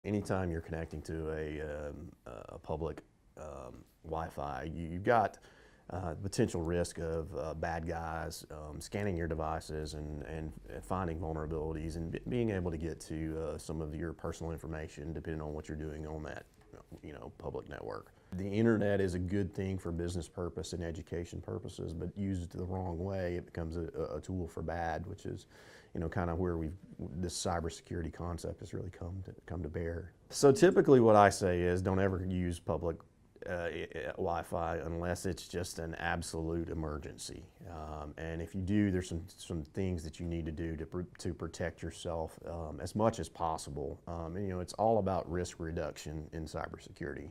anytime you're connecting to a public Wi-Fi, you've got potential risk of bad guys scanning your devices and finding vulnerabilities and being able to get to some of your personal information depending on what you're doing on that public network. The internet is a good thing for business purpose and education purposes, but used the wrong way, it becomes a tool for bad, which is kind of where this cybersecurity concept has really come to bear. So typically what I say is don't ever use public Wi-Fi unless it's just an absolute emergency. And if you do, there's some things that you need to do to protect yourself as much as possible. And, it's all about risk reduction in cybersecurity.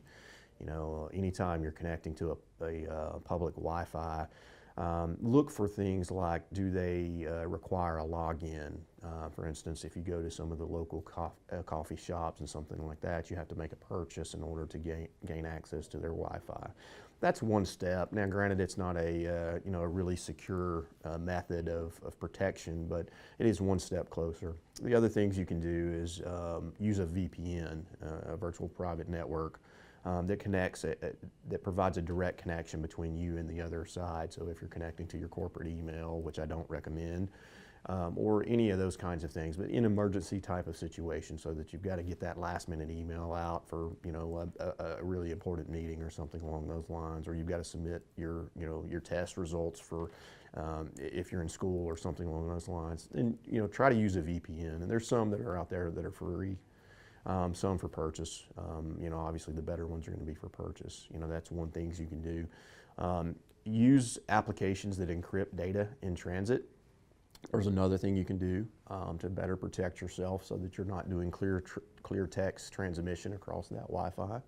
Anytime you're connecting to a public Wi-Fi, look for things like, do they require a login? For instance, if you go to some of the local coffee shops and something like that, you have to make a purchase in order to gain access to their Wi-Fi. That's one step. Now, granted, it's not a really secure method of protection, but it is one step closer. The other things you can do is use a VPN, a virtual private network. That provides a direct connection between you and the other side. So if you're connecting to your corporate email, which I don't recommend, or any of those kinds of things, but in emergency type of situation, so that you've got to get that last minute email out for a really important meeting or something along those lines, or you've got to submit your test results for if you're in school or something along those lines. Then try to use a VPN, and there's some that are out there that are free. Some for purchase. Obviously the better ones are going to be for purchase. That's one thing you can do. Use applications that encrypt data in transit. There's another thing you can do to better protect yourself so that you're not doing clear text transmission across that Wi-Fi.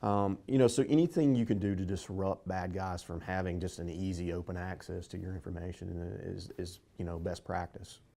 So anything you can do to disrupt bad guys from having just an easy open access to your information is best practice.